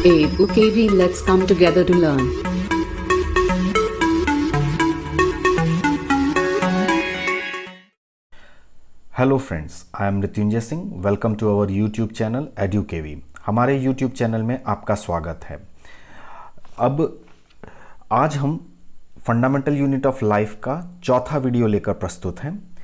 UKV, let's come together to learn. Hello friends, I am Mrityunjay Singh. Welcome to our YouTube channel EduKV। हमारे YouTube channel में आपका स्वागत है। अब आज हम फंडामेंटल यूनिट ऑफ लाइफ का चौथा वीडियो लेकर प्रस्तुत हैं।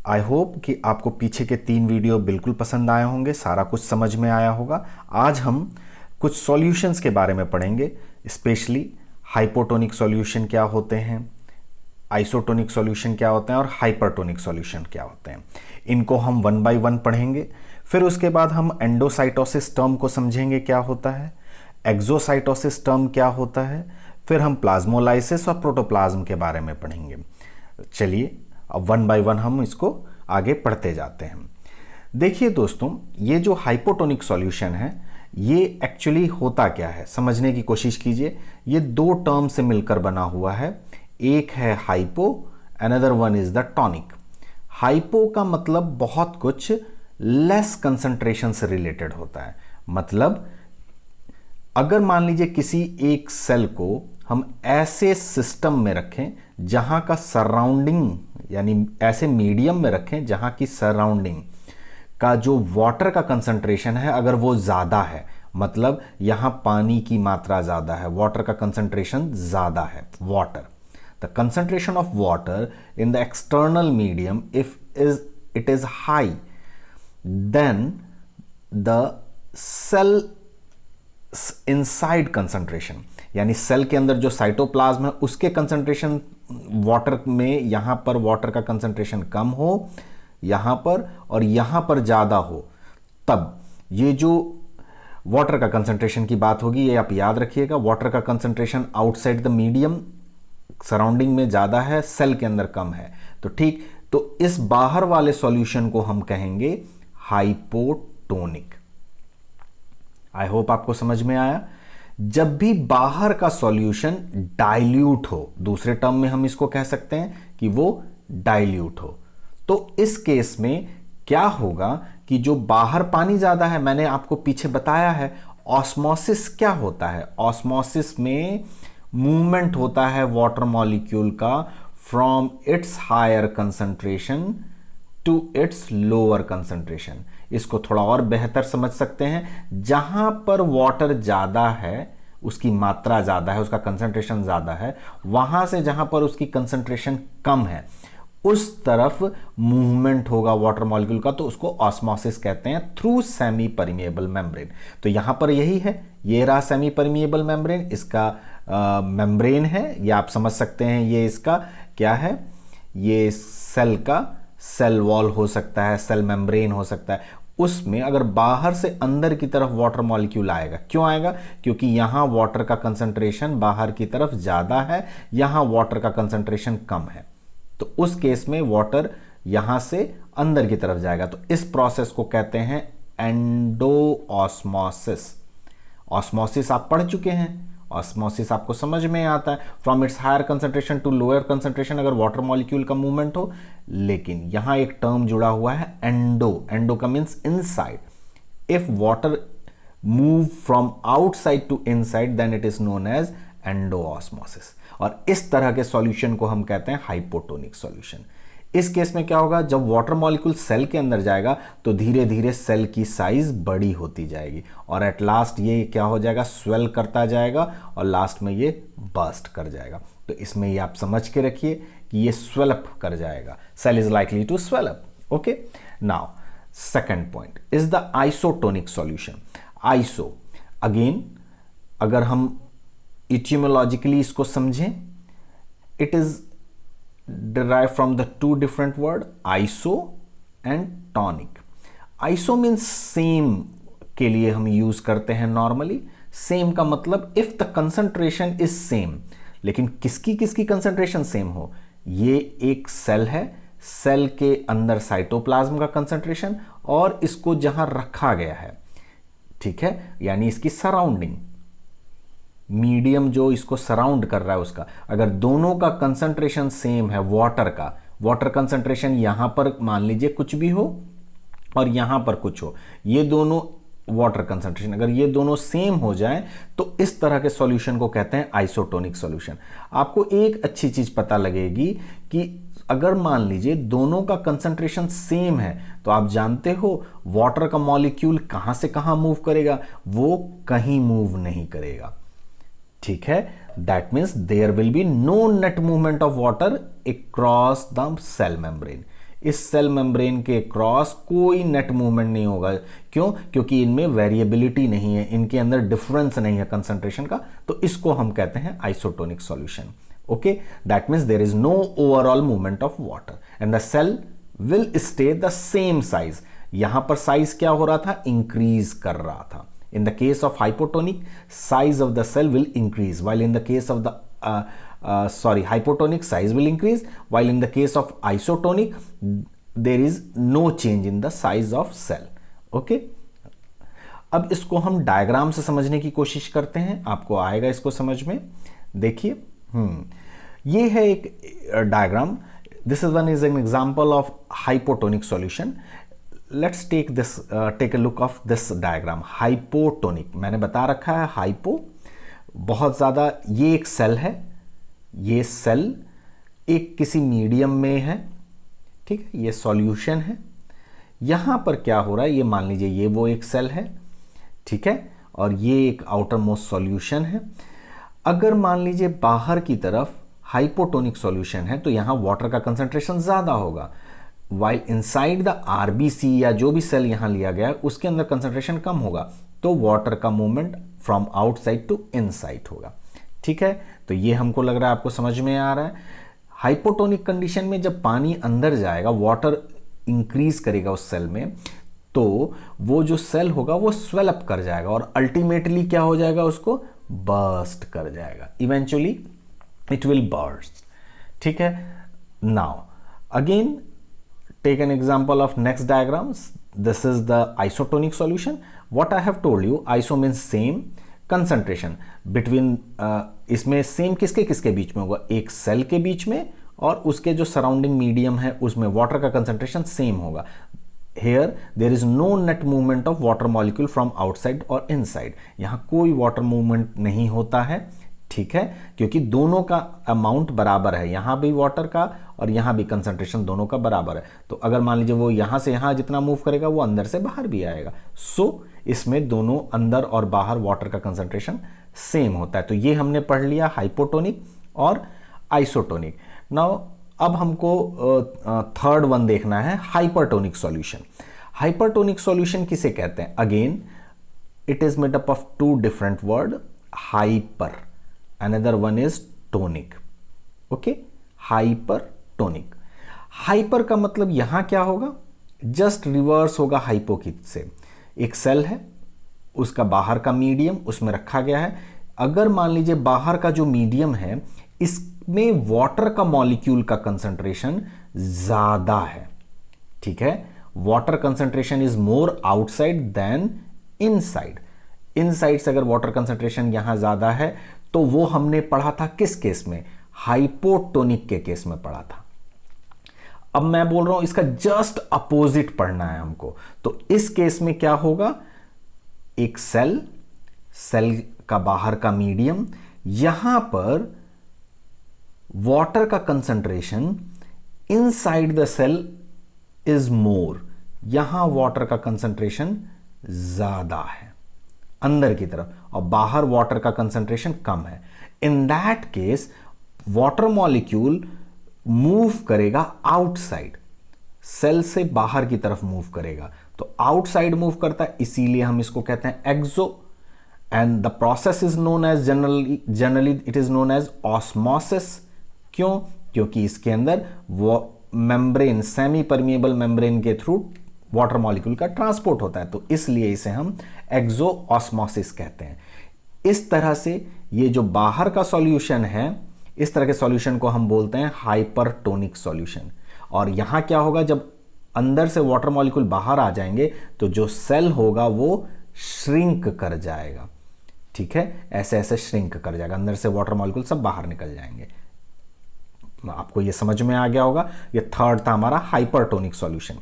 आई होप कि आपको पीछे के 3 वीडियो बिल्कुल पसंद आए होंगे, सारा कुछ समझ में आया होगा। आज हम कुछ सॉल्यूशंस के बारे में पढ़ेंगे, स्पेशली हाइपोटोनिक सॉल्यूशन क्या होते हैं, आइसोटोनिक सॉल्यूशन क्या होते हैं और हाइपरटोनिक सॉल्यूशन क्या होते हैं। इनको हम 1 बाय 1 पढ़ेंगे। फिर उसके बाद हम एंडोसाइटोसिस टर्म को समझेंगे क्या होता है, एक्सोसाइटोसिस टर्म क्या होता है, फिर हम प्लाज्मोलाइसिस और प्रोटोप्लाज्म के बारे में पढ़ेंगे। चलिए अब 1 बाय 1 हम इसको आगे पढ़ते जाते हैं। देखिए दोस्तों, ये जो हाइपोटोनिक सॉल्यूशन है ये एक्चुअली होता क्या है समझने की कोशिश कीजिए। ये 2 टर्म से मिलकर बना हुआ है, एक है hypo, another one is the tonic. Hypo का मतलब बहुत कुछ लेस कंसंट्रेशन से रिलेटेड होता है। मतलब अगर मान लीजिए किसी एक सेल को हम ऐसे सिस्टम में रखें जहां का सराउंडिंग, यानी ऐसे मीडियम में रखें जहां की सराउंडिंग का जो वाटर का कंसंट्रेशन है अगर वो ज़्यादा है, मतलब यहां पानी की मात्रा ज़्यादा है, वाटर का कंसंट्रेशन ज़्यादा है, water, the concentration of water in the external medium, if it is high, then the cell inside concentration, यानी सेल के अंदर जो साइटोप्लाज्म है उसके कंसंट्रेशन वाटर में, यहां पर वाटर का कंसंट्रेशन कम हो यहां पर और यहां पर ज्यादा हो, तब ये जो वाटर का कंसंट्रेशन की बात होगी, ये आप याद रखिएगा। वाटर का concentration outside the medium, surrounding में ज्यादा है, सेल के अंदर कम है, तो ठीक, तो इस बाहर वाले सॉल्यूशन को हम कहेंगे हाइपोटोनिक। आई होप आपको समझ में आया। जब भी बाहर का सॉल्यूशन डाइल्यूट हो, दूसरे टर्म में हम इसको कह सकते हैं कि वो डाइल्यूट हो, तो इस केस में क्या होगा कि जो बाहर पानी ज्यादा है, मैंने आपको पीछे बताया है ऑस्मोसिस क्या होता है। ऑस्मोसिस में मूवमेंट होता है वाटर मॉलिक्यूल का from its higher concentration to its lower concentration. इसको थोड़ा और बेहतर समझ सकते हैं, जहां पर वाटर ज्यादा है, उसकी मात्रा ज्यादा है, उसका कंसंट्रेशन ज्यादा है, वहां से जहां पर उसकी कंसंट्रेशन कम है उस तरफ मूवमेंट होगा वाटर मॉलिक्यूल का, तो उसको ऑस्मोसिस कहते हैं थ्रू सेमी परमिएबल मेम्ब्रेन। तो यहां पर यही है, ये रहा सेमी परमिएबल मेम्ब्रेन, इसका मेम्ब्रेन है, ये आप समझ सकते हैं। ये इसका क्या है, ये सेल का सेल वॉल हो सकता है, सेल मेम्ब्रेन हो सकता है। उसमें अगर बाहर से अंदर की तरफ वाटर मॉलिक्यूल आएगा, क्यों आएगा? क्योंकि यहां वाटर का कंसंट्रेशन बाहर की तरफ ज्यादा है, यहां वाटर का कंसंट्रेशन कम है, तो उस केस में वाटर यहां से अंदर की तरफ जाएगा। तो इस प्रोसेस को कहते हैं एंडोऑस्मोसिस। ऑस्मोसिस आप पढ़ चुके हैं, ऑस्मोसिस आपको समझ में आता है, from its higher concentration to lower concentration, अगर वाटर मॉलिक्यूल का मूवमेंट हो। लेकिन यहां एक टर्म जुड़ा हुआ है एंडो, एंडो का means inside. If water move from outside to inside then it is known as endosmosis. और इस तरह के सॉल्यूशन को हम कहते हैं हाइपोटोनिक सॉल्यूशन। इस केस में क्या होगा, जब वाटर मॉलिक्यूल सेल के अंदर जाएगा तो धीरे धीरे सेल की साइज बड़ी होती जाएगी और एट लास्ट ये क्या हो जाएगा, स्वेल करता जाएगा और लास्ट में ये बर्स्ट कर जाएगा। तो इसमें ये आप समझ के रखिए कि ये स्वेल अप कर जाएगा, cell is likely to swell up. Okay, now second point is the isotonic solution. Iso, again अगर हम इटियोलॉजिकली इसको समझें, it is derived from the 2 different word iso and tonic. Iso means same के लिए हम use करते हैं normally. Same का मतलब if the concentration is same, लेकिन किसकी किसकी कंसंट्रेशन सेम हो। ये एक सेल है, सेल के अंदर साइटोप्लाज्म का कंसंट्रेशन और इसको जहां रखा गया है, ठीक है, यानी इसकी सराउंडिंग, मीडियम जो इसको सराउंड कर रहा है उसका, अगर दोनों का कंसंट्रेशन सेम है, वाटर का, वाटर कंसंट्रेशन यहां पर मान लीजिए कुछ भी हो और यहां पर कुछ हो, ये दोनों वाटर कंसंट्रेशन, अगर ये दोनों सेम हो जाएं तो इस तरह के सॉल्यूशन को कहते हैं आइसोटोनिक सॉल्यूशन। आपको एक अच्छी चीज पता लगेगी कि अगर मान लीजिए दोनों का कंसंट्रेशन सेम है तो आप जानते हो वाटर का मॉलिक्यूल कहां से कहां मूव करेगा, वो कहीं मूव नहीं करेगा। ठीक है, that means there will be no net movement of water across the cell membrane. इस सेल मेम्ब्रेन के क्रॉस कोई नेट मूवमेंट नहीं होगा। क्यों? क्योंकि इनमें वेरिएबिलिटी नहीं है, इनके अंदर डिफरेंस नहीं है कंसंट्रेशन का, तो इसको हम कहते हैं isotonic solution. Okay, that means there is no overall movement of water and the cell will stay the same size. यहां पर साइज क्या हो रहा था? इंक्रीज कर रहा था। In the case of hypotonic, size of the cell will increase, while in the case of the hypotonic, size will increase, while in the case of isotonic, there is no change in the size of cell. Okay? अब इसको हम diagram से समझने की कोशिश करते हैं, आपको आएगा इसको समझ में। देखिए, ये है एक diagram. This is an example of hypotonic solution. Let's take a look of this diagram. Hypotonic मैंने बता रखा है, हाइपो बहुत ज़्यादा, ये एक सेल है, ये सेल एक किसी मीडियम में है, ठीक है, ये सॉल्यूशन है। यहाँ पर क्या हो रहा है, ये मान लीजिए ये वो एक सेल है, ठीक है, और ये एक आउटर मोस्ट सॉल्यूशन है। अगर मान लीजिए बाहर की तरफ हाइपोटोनिक सॉल्यूशन है तो यहाँ वाटर का कंसंट्रेशन ज़्यादा होगा, वाइल इनसाइड द आरबीसी या जो भी सेल यहां लिया गया है उसके अंदर कंसंट्रेशन कम होगा, तो वाटर का movement from outside to inside होगा। ठीक है, तो ये हमको लग रहा है आपको समझ में आ रहा है। हाइपोटोनिक कंडीशन में जब पानी अंदर जाएगा, वाटर इंक्रीज करेगा उस सेल में, तो वो जो सेल होगा वो स्वेल अप कर जाएगा और अल्टीमेटली क्या हो जाएगा, उसको बर्स्ट कर जाएगा। Eventually it will burst. ठीक है, now again take an example of next diagrams. This is the isotonic solution. What I have told you, iso means same, concentration between इसमें सेम किसके किसके बीच में होगा, एक सेल के बीच में और उसके जो सराउंडिंग मीडियम है उसमें वाटर का कंसंट्रेशन सेम होगा। Here there is no net movement of water molecule from outside or inside. यहाँ कोई वाटर मूवमेंट नहीं होता है, ठीक है, क्योंकि दोनों का अमाउंट बराबर है, यहाँ भी वाटर का और यहाँ भी कंसंट्रेशन दोनों का बराबर है। तो अगर मान लीजिए वो यहाँ से यहाँ जितना मूव करेगा वो अंदर से बाहर भी आएगा। सो इसमें दोनों अंदर और बाहर वाटर का कंसंट्रेशन सेम होता है। तो ये हमने पढ़ लिया हाइपोटोनिक और आइसोटोनिक। नाउ अब हमको थर्ड वन देखना है, हाइपरटोनिक सॉल्यूशन। हाइपरटोनिक सॉल्यूशन किसे कहते हैं? Again it is made up of two different word, hyper, another one is tonic. Okay, hypertonic. Hyper का मतलब यहां क्या होगा, जस्ट रिवर्स होगा हाइपो की से। एक सेल है, उसका बाहर का मीडियम उसमें रखा गया है। अगर मान लीजिए बाहर का जो मीडियम है इसमें वाटर का मॉलिक्यूल का कंसंट्रेशन ज्यादा है, ठीक है, water concentration is more outside than inside. Inside से अगर वाटर कंसंट्रेशन यहां ज्यादा है तो वो हमने पढ़ा था किस केस में, हाइपोटोनिक के केस में पढ़ा था। अब मैं बोल रहा हूं इसका जस्ट अपोजिट पढ़ना है हमको। तो इस केस में क्या होगा, एक सेल, सेल का बाहर का मीडियम, यहां पर वाटर का concentration inside the cell is more, यहां वाटर का कंसंट्रेशन ज्यादा है अंदर की तरफ और बाहर वाटर का कंसंट्रेशन कम है। In that case water molecule move करेगा आउटसाइड, सेल से बाहर की तरफ मूव करेगा। तो आउटसाइड मूव करता है, इसीलिए हम इसको कहते हैं exo. And the process is known as generally it is known as osmosis. क्यों? क्योंकि इसके अंदर वो मेम्ब्रेन, सेमी परमिएबल मेम्ब्रेन के थ्रू वाटर मॉलिक्यूल का ट्रांसपोर्ट होता है, तो इसलिए इसे हम एक्सो ऑस्मोसिस कहते हैं। इस तरह से ये जो बाहर का सॉल्यूशन है, इस तरह के सॉल्यूशन को हम बोलते हैं हाइपरटोनिक सॉल्यूशन। और यहां क्या होगा, जब अंदर से वाटर मॉलिक्यूल बाहर आ जाएंगे तो जो सेल होगा वो श्रिंक कर जाएगा, ठीक है, ऐसे ऐसे श्रिंक कर जाएगा, अंदर से वाटर मॉलिक्यूल सब बाहर निकल जाएंगे। आपको ये समझ में आ गया होगा। ये थर्ड था हमारा हाइपरटोनिक सॉल्यूशन।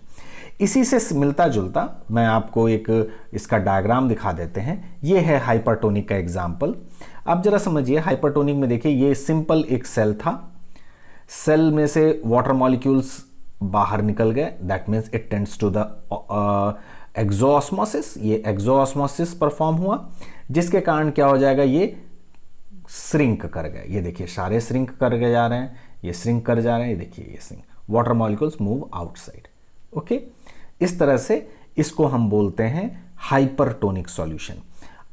इसी से मिलता जुलता मैं आपको एक इसका डायग्राम दिखा देते हैं। ये है हाइपरटोनिक का एग्जाम्पल। आप जरा समझिए, हाइपरटोनिक में देखिए ये सिंपल एक सेल था, सेल में से वाटर मॉलिक्यूल्स बाहर निकल गए, that means it tends to the exosmosis. ये एक्सोऑस्मोसिस परफॉर्म हुआ, जिसके कारण क्या हो जाएगा, ये श्रिंक कर गए। ये देखिए सारे श्रिंक कर गए जा रहे हैं, ये श्रिंक कर जा रहे हैं, ये देखिए ये shrink, water molecules move outside. Okay, इस तरह से इसको हम बोलते हैं हाइपरटोनिक सॉल्यूशन।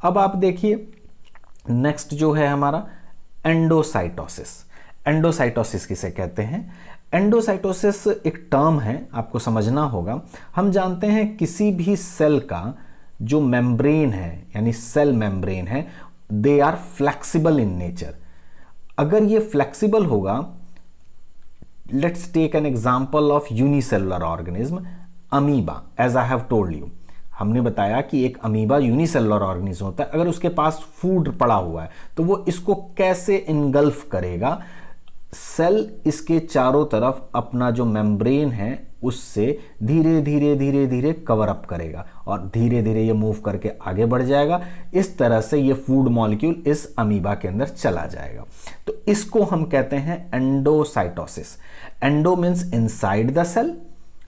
अब आप देखिए नेक्स्ट जो है हमारा एंडोसाइटोसिस। एंडोसाइटोसिस किसे कहते हैं? एंडोसाइटोसिस एक टर्म है, आपको समझना होगा। हम जानते हैं किसी भी सेल का जो मेम्ब्रेन है, यानी सेल मेम्ब्रेन है, they are flexible in nature. अगर ये फ्लेक्सिबल होगा, let's take an example of unicellular organism, amoeba. As I have told you, हमने बताया कि एक अमीबा यूनिसेलुलर ऑर्गेनिज्म होता है। अगर उसके पास फूड पड़ा हुआ है तो वो इसको कैसे इनगल्फ करेगा? सेल इसके चारों तरफ अपना जो मेम्ब्रेन है उससे धीरे धीरे धीरे धीरे कवर अप करेगा और धीरे धीरे ये मूव करके आगे बढ़ जाएगा। इस तरह से ये फूड मॉलिक्यूल इस अमीबा के अंदर चला जाएगा। तो इसको हम कहते हैं endocytosis. Endo means inside the cell.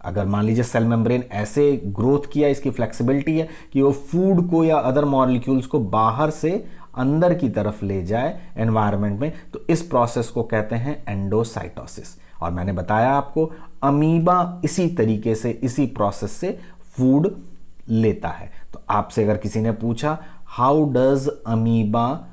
अगर मान लीजिए सेल मेम्ब्रेन ऐसे ग्रोथ किया, इसकी फ्लेक्सिबिलिटी है कि वो फूड को या अदर मॉलिक्यूल्स को बाहर से अंदर की तरफ ले जाए एनवायरनमेंट में, तो इस प्रोसेस को कहते हैं एंडोसाइटोसिस। और मैंने बताया आपको अमीबा इसी तरीके से, इसी प्रोसेस से फूड लेता है। तो आपसे अगर किसी ने पूछा how does amoeba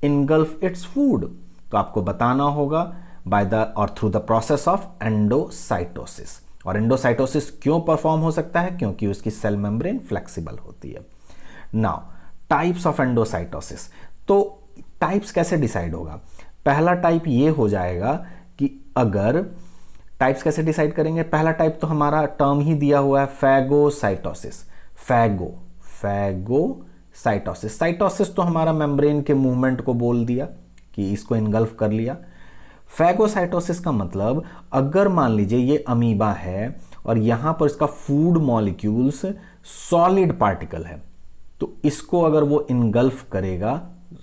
engulf its food, तो आपको बताना होगा बाय द और through the process of endocytosis. और एंडोसाइटोसिस क्यों परफॉर्म हो सकता है? क्योंकि उसकी सेल मेम्ब्रेन फ्लेक्सिबल होती है। Now types of endocytosis. तो टाइप्स कैसे डिसाइड होगा? पहला टाइप ये हो जाएगा कि अगर टाइप्स कैसे डिसाइड करेंगे, पहला टाइप तो हमारा टर्म ही दिया हुआ है, फैगोसाइटोसिस। फैगोसाइटोसिस। साइटोसिस तो हमारा मेम्ब्रेन के मूवमेंट को बोल दिया कि इसको इनगल्फ कर लिया। फैगोसाइटोसिस का मतलब, अगर मान लीजिए ये अमीबा है और यहां पर इसका फूड मॉलिक्यूल्स सॉलिड पार्टिकल है, तो इसको अगर वो इनगल्फ करेगा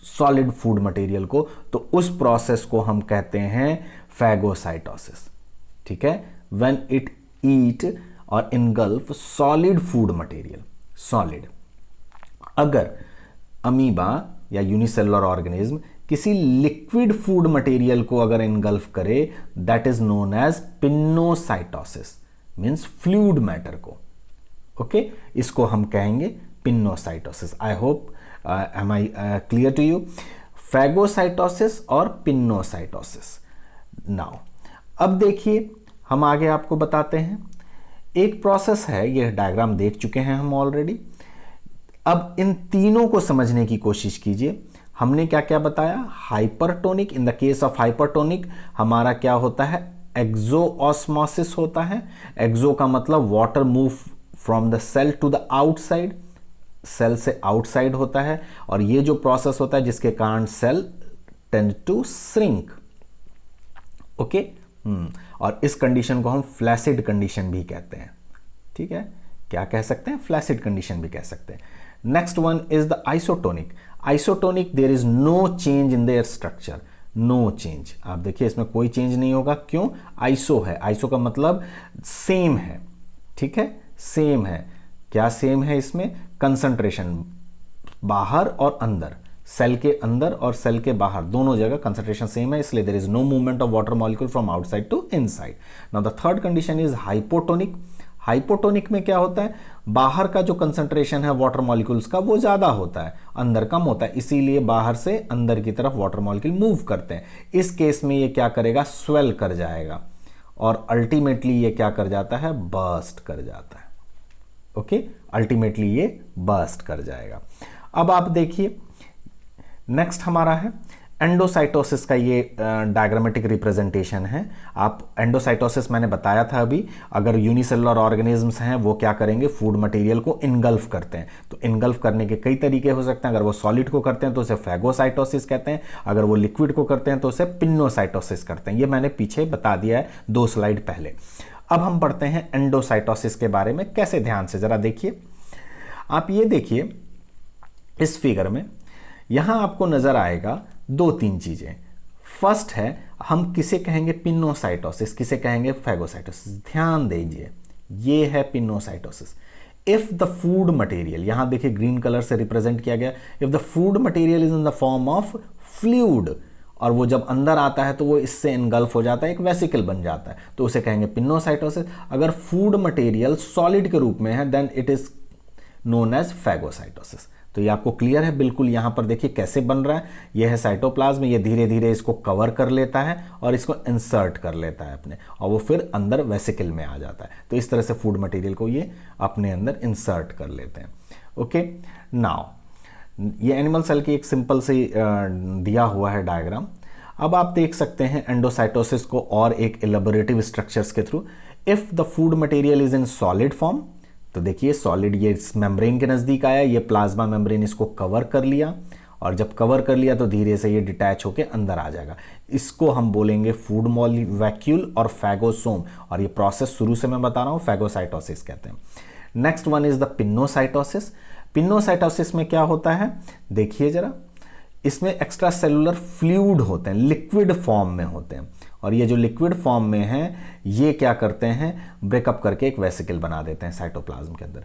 सॉलिड फूड मटेरियल को, तो उस प्रोसेस को हम कहते हैं फैगोसाइटोसिस। ठीक है, व्हेन इट ईट और engulf solid food material, solid. अगर अमीबा या यूनिसेलुलर ऑर्गेनिज्म किसी लिक्विड फूड मटेरियल को अगर इनगल्फ करे, that is known as pinocytosis, means fluid matter को। ओके, इसको हम कहेंगे pinocytosis. I hope am I clear to you? Phagocytosis और पिनोसाइटोसिस। नाउ अब देखिए, हम आगे आपको बताते हैं। एक प्रोसेस है, यह डायग्राम देख चुके हैं हम ऑलरेडी। अब इन तीनों को समझने की कोशिश कीजिए। हमने क्या क्या बताया? Hypertonic, in the case of hypertonic हमारा क्या होता है? एक्सोऑस्मोसिस होता है। एक्सो का मतलब water move from the cell to the outside, cell से आउटसाइड होता है। और ये जो प्रोसेस होता है जिसके कारण cell tend to shrink. Okay, और इस कंडीशन को हम फ्लैसिड कंडीशन भी कहते हैं। ठीक है, क्या कह सकते हैं? फ्लैसिड कंडीशन भी कह सकते हैं। Next one is the isotonic. Isotonic, there is no change in their structure, no change. आप देखिए इसमें कोई चेंज नहीं होगा। क्यों? आइसो है, आइसो का मतलब सेम है। ठीक है, सेम है। क्या सेम है इसमें? कंसंट्रेशन बाहर और अंदर, सेल के अंदर और सेल के बाहर दोनों जगह कंसंट्रेशन सेम है, इसलिए there is no movement of water molecule from outside to inside. Now the third condition is hypotonic. Hypotonic में क्या होता है? बाहर का जो कंसंट्रेशन है वाटर मॉलिक्यूल्स का वो ज्यादा होता है, अंदर कम होता है, इसीलिए बाहर से अंदर की तरफ वाटर मॉलिक्यूल मूव करते हैं। इस केस में ये क्या करेगा? स्वेल कर जाएगा और अल्टीमेटली ये क्या कर जाता है? बर्स्ट कर जाता है। ओके, अल्टीमेटली ये बर्स्ट कर जाएगा। अब आप देखिए नेक्स्ट हमारा है एंडोसाइटोसिस का। ये डायग्रामेटिक रिप्रेजेंटेशन है। आप एंडोसाइटोसिस मैंने बताया था अभी, अगर यूनिसेलुलर ऑर्गेनिजम्स हैं वो क्या करेंगे? फूड मटेरियल को इनगल्फ करते हैं। तो इनगल्फ करने के कई तरीके हो सकते हैं। अगर वो सॉलिड को करते हैं तो उसे फैगोसाइटोसिस कहते हैं, अगर वो लिक्विड को करते हैं तो उसे पिनोसाइटोसिस करते हैं। ये मैंने पीछे बता दिया है 2 स्लाइड पहले। अब हम पढ़ते हैं एंडोसाइटोसिस के बारे में। कैसे, ध्यान से जरा देखिए। आप ये देखिए इस फिगर में, यहां आपको नजर आएगा दो तीन चीजें। फर्स्ट है, हम किसे कहेंगे पिनोसाइटोसिस, किसे कहेंगे फैगोसाइटोसिस। ध्यान दीजिए, ये है pinocytosis. If the food material, यहां देखिए ग्रीन कलर से रिप्रेजेंट किया गया, if the food material is in the form of fluid, और वो जब अंदर आता है तो वो इससे इनगल्फ हो जाता है, एक वेसिकल बन जाता है, तो उसे कहेंगे पिनोसाइटोसिस। अगर फूड मटेरियल सॉलिड के रूप में है then it is known as phagocytosis. तो ये आपको क्लियर है बिल्कुल। यहां पर देखिए कैसे बन रहा है, यह है साइटोप्लाज्म, ये धीरे धीरे इसको कवर कर लेता है और इसको इंसर्ट कर लेता है अपने, और वो फिर अंदर वेसिकल में आ जाता है। तो इस तरह से फूड मटेरियल को ये अपने अंदर इंसर्ट कर लेते हैं। ओके, नाउ ये एनिमल सेल की एक सिंपल सी दिया हुआ है डायग्राम। अब आप देख सकते हैं एंडोसाइटोसिस को और एक इलेबोरेटिव स्ट्रक्चर्स के through. If the food material is in solid form, तो देखिए सॉलिड ये इस मेम्ब्रेन के नजदीक आया, ये प्लाज्मा मेम्ब्रेन इसको कवर कर लिया, और जब कवर कर लिया तो धीरे से ये डिटैच होकर अंदर आ जाएगा। इसको हम बोलेंगे फूड मॉलिक्यूल और फैगोसोम, और ये प्रोसेस शुरू से मैं बता रहा हूं फैगोसाइटोसिस कहते हैं। Next one is the pinocytosis. Pinocytosis में क्या होता है, देखिए जरा, इसमें एक्स्ट्रा सेलुलर फ्लूइड होते हैं, लिक्विड फॉर्म में होते हैं, और ये जो लिक्विड फॉर्म में है ये क्या करते हैं, ब्रेकअप करके एक वेसिकल बना देते हैं साइटोप्लाज्म के अंदर।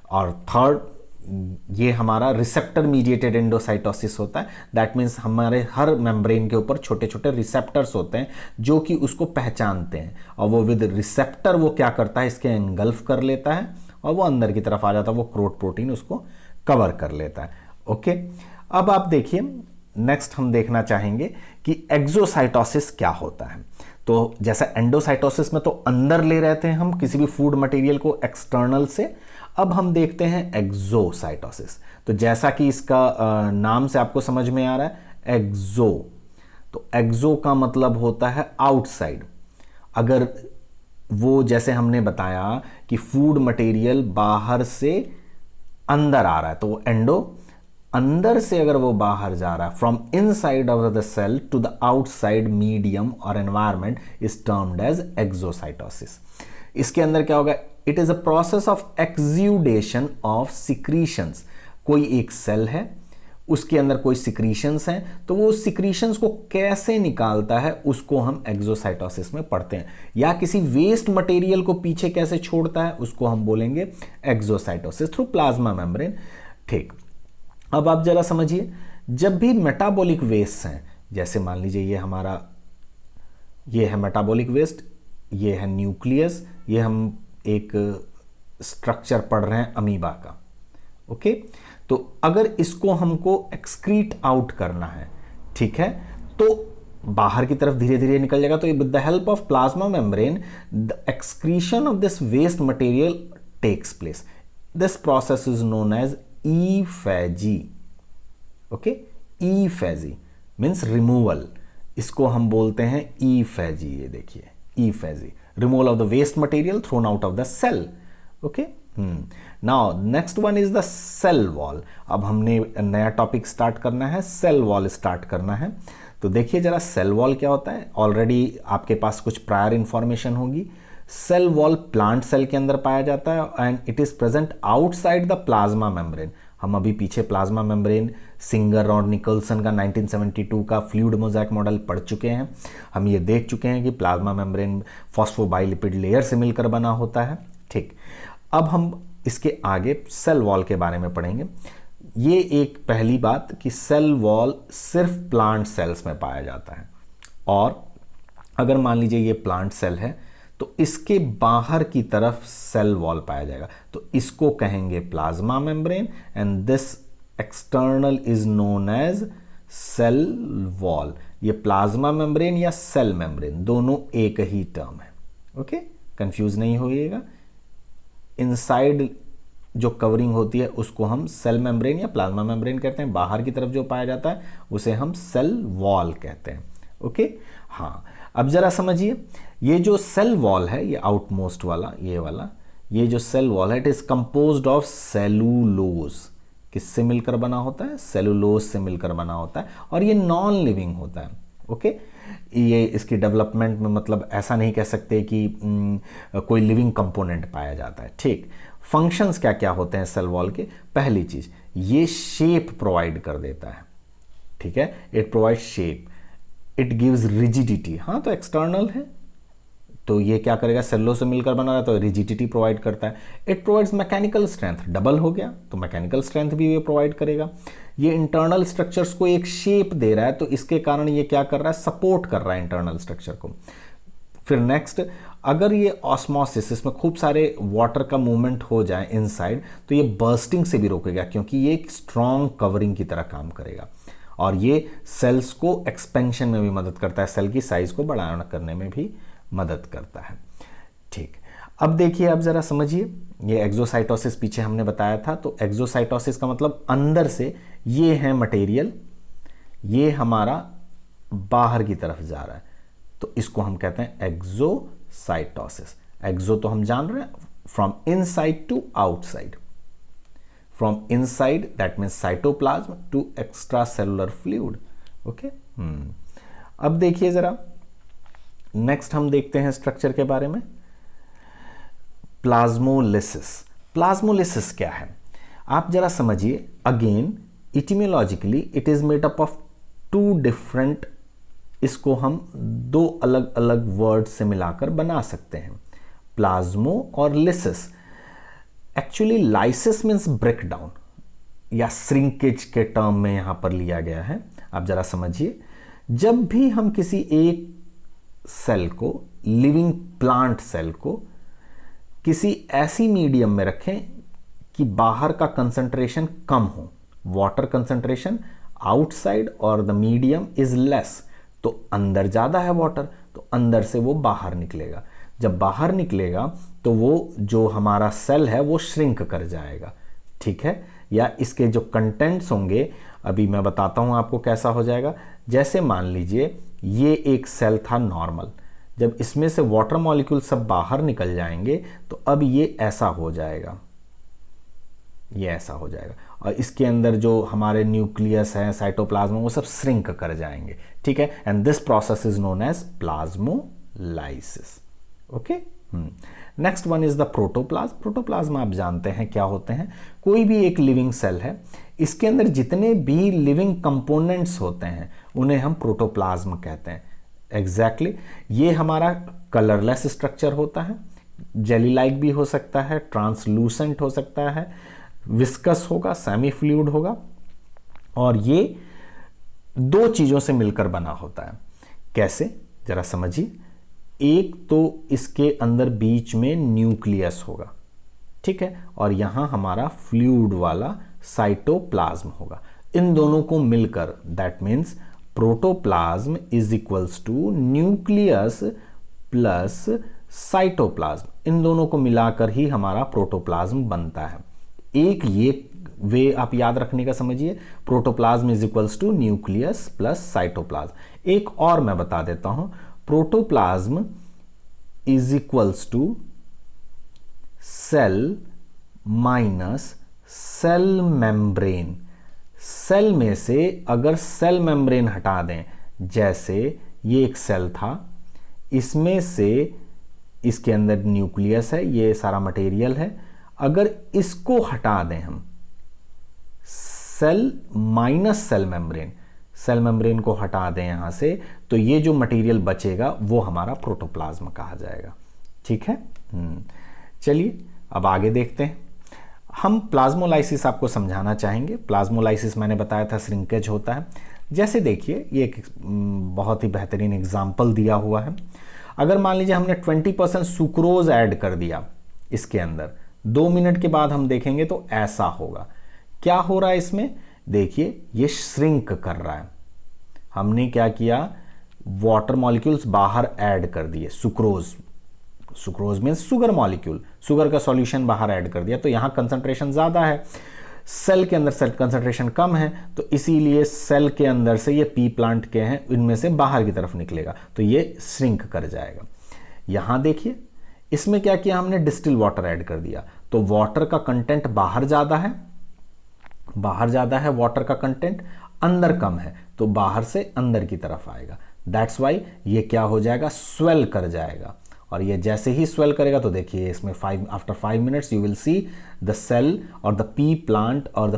और थर्ड, ये हमारा रिसेप्टर मीडिएटेड एंडोसाइटोसिस होता है। दैट मीन्स हमारे हर मेम्ब्रेन के ऊपर छोटे छोटे रिसेप्टर्स होते हैं जो कि उसको पहचानते हैं, और वो विद रिसेप्टर वो क्या करता है, इसके एंगल्फ कर लेता है और वो अंदर की तरफ आ जाता है, वो क्रोट प्रोटीन उसको कवर कर लेता है। ओके, अब आप देखिए नेक्स्ट हम देखना चाहेंगे कि एक्सोसाइटोसिस क्या होता है। तो जैसा एंडोसाइटोसिस में तो अंदर ले रहते हैं हम किसी भी फूड मटेरियल को एक्सटर्नल से, अब हम देखते हैं एक्सोसाइटोसिस। तो जैसा कि इसका नाम से आपको समझ में आ रहा है एक्सो, तो एक्सो का मतलब होता है आउटसाइड। अगर वो जैसे हमने बताया कि फूड मटेरियल बाहर से अंदर आ रहा है तो वो एंडो, अंदर से अगर वो बाहर जा रहा है, from inside of the cell to the outside medium और environment is termed as exocytosis. इसके अंदर क्या होगा, it is a process of exudation of secretions. कोई एक सेल है, उसके अंदर कोई सिक्रीशंस हैं, तो वो सिक्रीशंस को कैसे निकालता है उसको हम एक्सोसाइटोसिस में पढ़ते हैं, या किसी वेस्ट मटेरियल को पीछे कैसे छोड़ता है उसको हम बोलेंगे एक्सोसाइटोसिस थ्रू प्लाज्मा मेम्ब्रेन। ठीक, अब आप जरा समझिए, जब भी मेटाबॉलिक वेस्ट हैं, जैसे मान लीजिए ये हमारा, ये है मेटाबॉलिक वेस्ट, ये है न्यूक्लियस, ये हम एक स्ट्रक्चर पढ़ रहे हैं अमीबा का। ओके, तो अगर इसको हमको एक्सक्रीट आउट करना है, ठीक है, तो बाहर की तरफ धीरे धीरे निकल जाएगा। तो with the help of plasma membrane the excretion of this waste material takes place. This process is known as ephagy. Okay, ephagy means removal, इसको हम बोलते हैं ईफेजी। ये देखिए ephagy, removal of the waste material thrown out of the cell. Okay, now next one is the cell wall. अब हमने नया topic start करना है, सेल वॉल स्टार्ट करना है। तो देखिए जरा सेल वॉल क्या होता है, ऑलरेडी आपके पास कुछ प्रायर इंफॉर्मेशन होगी। सेल वॉल प्लांट सेल के अंदर पाया जाता है and it is present outside the plasma membrane. हम अभी पीछे प्लाज्मा मेम्ब्रेन सिंगर और निकल्सन का 1972 का फ्लूइड मोज़ेक मॉडल पढ़ चुके हैं। हम ये देख चुके हैं कि प्लाज्मा मेम्ब्रेन फॉस्फोबाइलिपिड लेयर से मिलकर बना होता है। ठीक, अब हम इसके आगे सेल वॉल के बारे में पढ़ेंगे। ये एक पहली बात कि सेल वॉल सिर्फ प्लांट सेल्स में पाया जाता है, और अगर मान लीजिए ये प्लांट सेल है तो इसके बाहर की तरफ सेल वॉल पाया जाएगा, तो इसको कहेंगे plasma membrane and this external is known as cell wall. ये प्लाज्मा मेम्ब्रेन या सेल मेम्ब्रेन दोनों एक ही टर्म है। ओके, कंफ्यूज नहीं होइएगा। इनसाइड जो कवरिंग होती है उसको हम सेल मेम्ब्रेन या प्लाज्मा मेम्ब्रेन कहते हैं, बाहर की तरफ जो पाया जाता है उसे हम सेल वॉल कहते हैं। ओके, हाँ, अब जरा समझिए, ये जो सेल वॉल है, ये आउटमोस्ट वाला, ये वाला, ये जो सेल वॉल है, it is composed of cellulose. किससे मिलकर बना होता है, सेलुलोज से मिलकर बना होता है, और ये नॉन लिविंग होता है। ओके। ये इसकी डेवलपमेंट में मतलब ऐसा नहीं कह सकते कि कोई लिविंग कंपोनेंट पाया जाता है, ठीक। फंक्शंस क्या क्या होते हैं सेल वॉल के? पहली चीज, ये शेप प्रोवाइड कर देता है, ठीक है, it provide shape, it gives rigidity, हाँ तो एक्सटर्नल है तो ये क्या करेगा, सेल्लो से मिलकर बना रहा है तो रिजिडिटी प्रोवाइड करता है। It provides mechanical strength, double हो गया तो मैकेनिकल स्ट्रेंथ भी ये प्रोवाइड करेगा। ये इंटरनल स्ट्रक्चर्स को एक शेप दे रहा है तो इसके कारण ये क्या कर रहा है, सपोर्ट कर रहा है इंटरनल स्ट्रक्चर को। फिर नेक्स्ट, अगर ये ऑस्मोसिस, इसमें खूब सारे वाटर का मूवमेंट हो जाए इनसाइड तो ये बर्स्टिंग से भी रोकेगा क्योंकि ये एक स्ट्रॉन्ग कवरिंग की तरह काम करेगा और ये सेल्स को एक्सपेंशन में भी मदद करता है, सेल की साइज को बढ़ाना करने में भी मदद करता है, ठीक। अब देखिए, अब जरा समझिए, ये एक्सोसाइटोसिस पीछे हमने बताया था, तो एक्सोसाइटोसिस का मतलब अंदर से ये है मटेरियल, ये हमारा बाहर की तरफ जा रहा है तो इसको हम कहते हैं एक्सोसाइटोसिस। एक्सो तो हम जान रहे हैं, from inside to outside, from inside that means cytoplasm to extracellular fluid, okay. अब देखिए जरा, नेक्स्ट हम देखते हैं स्ट्रक्चर के बारे में, प्लाज्मोलिसिस। प्लाज्मोलिसिस क्या है आप जरा समझिए। Again etymologically it is made up of two different, इसको हम दो अलग अलग वर्ड से मिलाकर बना सकते हैं, प्लाज्मो और lysis. Actually lysis means break down या श्रिंकेज के टर्म में यहां पर लिया गया है। आप जरा समझिए, जब भी हम किसी एक सेल को, लिविंग प्लांट सेल को किसी ऐसी मीडियम में रखें कि बाहर का कंसंट्रेशन कम हो, वाटर कंसंट्रेशन आउटसाइड और द मीडियम इज लेस, तो अंदर ज़्यादा है वाटर तो अंदर से वो बाहर निकलेगा। जब बाहर निकलेगा तो वो जो हमारा सेल है वो श्रिंक कर जाएगा, ठीक है। या इसके जो कंटेंट्स होंगे, अभी मैं बताता हूँ आपको कैसा हो जाएगा। जैसे मान लीजिए ये एक सेल था नॉर्मल, जब इसमें से वाटर मॉलिक्यूल सब बाहर निकल जाएंगे तो अब ये ऐसा हो जाएगा, ये ऐसा हो जाएगा और इसके अंदर जो हमारे न्यूक्लियस है, साइटोप्लाज्म, वो सब श्रिंक कर जाएंगे, ठीक है। And this process is known as plasmolysis, okay. Next one is the protoplasm. Protoplasm आप जानते हैं क्या होते हैं, कोई भी एक लिविंग सेल है, इसके अंदर जितने भी लिविंग कंपोनेंट्स होते हैं उन्हें हम प्रोटोप्लाज्म कहते हैं। एग्जैक्टली ये हमारा कलरलेस स्ट्रक्चर होता है, जेली लाइक भी हो सकता है, ट्रांसलूसेंट हो सकता है, विस्कस होगा, सेमी फ्लूइड होगा और ये दो चीजों से मिलकर बना होता है। कैसे, जरा समझिए। एक तो इसके अंदर बीच में न्यूक्लियस होगा, ठीक है, और यहां हमारा फ्लूइड वाला साइटोप्लाज्म होगा। इन दोनों को मिलकर that means protoplasm is equals to nucleus plus cytoplasm. इन दोनों को मिलाकर ही हमारा प्रोटोप्लाज्म बनता है। एक ये वे आप याद रखने का समझिए, protoplasm is equals to nucleus plus cytoplasm. एक और मैं बता देता हूं, protoplasm is equals to cell minus cell membrane. Cell में से अगर सेल मेम्ब्रेन हटा दें, जैसे ये एक सेल था, इसमें से इसके अंदर न्यूक्लियस है, ये सारा मटेरियल है, अगर इसको हटा दें हम, cell minus cell membrane, cell membrane को हटा दें यहां से, तो ये जो मटेरियल बचेगा वो हमारा प्रोटोप्लाज्म कहा जाएगा, ठीक है। चलिए अब आगे देखते हैं। हम प्लाज्मोलाइसिस आपको समझाना चाहेंगे। प्लाज्मोलाइसिस मैंने बताया था श्रिंकेज होता है। जैसे देखिए, ये एक बहुत ही बेहतरीन एग्जाम्पल दिया हुआ है। अगर मान लीजिए हमने 20% सुक्रोज ऐड कर दिया इसके अंदर, 2 मिनट के बाद हम देखेंगे तो ऐसा होगा। क्या हो रहा है इसमें, देखिए ये श्रिंक कर रहा है। हमने क्या किया, वाटर मॉलिक्यूल्स बाहर ऐड कर दिए, sucrose, sucrose means sugar molecule, sugar का सॉल्यूशन बाहर ऐड कर दिया, तो यहां कंसंट्रेशन ज्यादा है, सेल के अंदर सेल कंसंट्रेशन कम है, तो इसीलिए सेल के अंदर से ये पी प्लांट के हैं, इनमें से बाहर की तरफ निकलेगा तो ये श्रिंक कर जाएगा। यहां देखिए इसमें क्या किया हमने, डिस्टिल वाटर ऐड कर दिया, तो वाटर का कंटेंट बाहर ज्यादा है, वाटर का कंटेंट अंदर कम है, तो बाहर से अंदर की तरफ आएगा। दैट्स वाई ये क्या हो जाएगा, स्वेल कर जाएगा। और ये जैसे ही स्वेल करेगा तो देखिए इसमें after 5 minutes you will see the cell और द पी प्लांट और द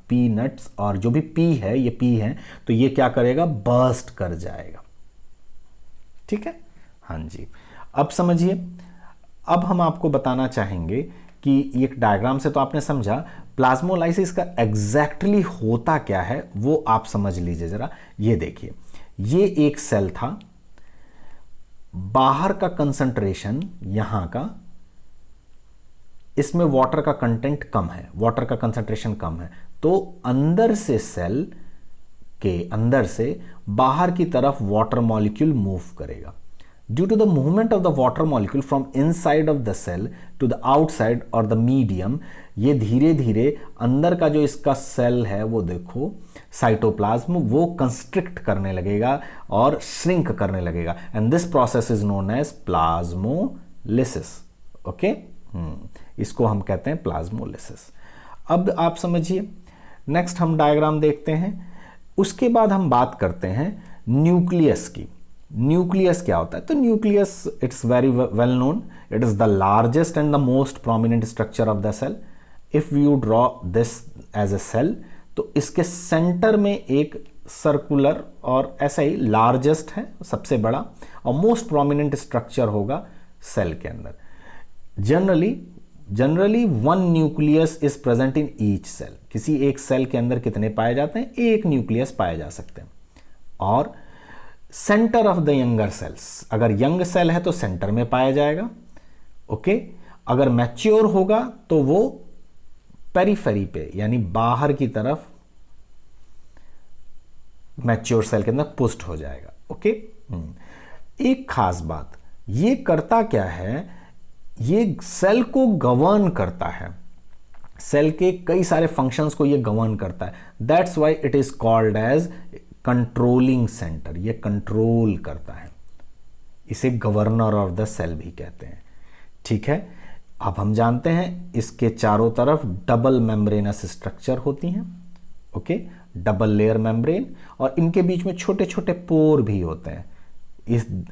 पी नट्स, और जो भी पी है, ये पी है, तो ये क्या करेगा, बर्स्ट कर जाएगा। ठीक है, हाँ जी। अब समझिए, अब हम आपको बताना चाहेंगे कि एक डायग्राम से तो आपने समझा प्लाज्मोलाइसिस का एग्जैक्टली होता क्या है, वो आप समझ लीजिए जरा। ये देखिए, ये एक सेल था, बाहर का कंसंट्रेशन यहां का, इसमें वाटर का कंटेंट कम है, वाटर का कंसंट्रेशन कम है, तो अंदर से सेल के अंदर से बाहर की तरफ वाटर मॉलिक्यूल मूव करेगा। Due to the movement of the water molecule from inside of the cell to the outside और द मीडियम, ये धीरे धीरे अंदर का जो इसका सेल है वो देखो साइटोप्लाज्म, वो कंस्ट्रिक्ट करने लगेगा और श्रिंक करने लगेगा, and this process is known as plasmolysis. Okay, इसको हम कहते हैं प्लाज्मोलिसिस। अब आप समझिए, नेक्स्ट हम डायग्राम देखते हैं। उसके बाद हम बात करते हैं न्यूक्लियस की। न्यूक्लियस क्या होता है? तो nucleus, it's very well known, it is the largest and the most prominent structure of the cell. If you draw this as a cell, तो इसके सेंटर में एक सर्कुलर और ऐसा ही लार्जेस्ट है, सबसे बड़ा और मोस्ट प्रोमिनेंट स्ट्रक्चर होगा सेल के अंदर। Generally one nucleus is present in each cell. किसी एक सेल के अंदर कितने पाए जाते हैं? एक न्यूक्लियस पाए जा सकते हैं। और centre of the younger cells, अगर यंग सेल है तो सेंटर में पाया जाएगा। ओके, अगर मैच्योर होगा तो वो पेरिफेरी पे, यानी बाहर की तरफ मैच्योर सेल के अंदर पुस्ट हो जाएगा। ओके, एक खास बात, ये करता क्या है, ये सेल को गवर्न करता है, सेल के कई सारे फंक्शंस को ये गवर्न करता है। That's why it is called as controlling centre. ये कंट्रोल करता है, इसे गवर्नर ऑफ द सेल भी कहते हैं। ठीक है, अब हम जानते हैं इसके चारों तरफ डबल मेम्ब्रेनस स्ट्रक्चर होती हैं। ओके, डबल लेयर मेम्ब्रेन, और इनके बीच में छोटे छोटे पोर भी होते हैं।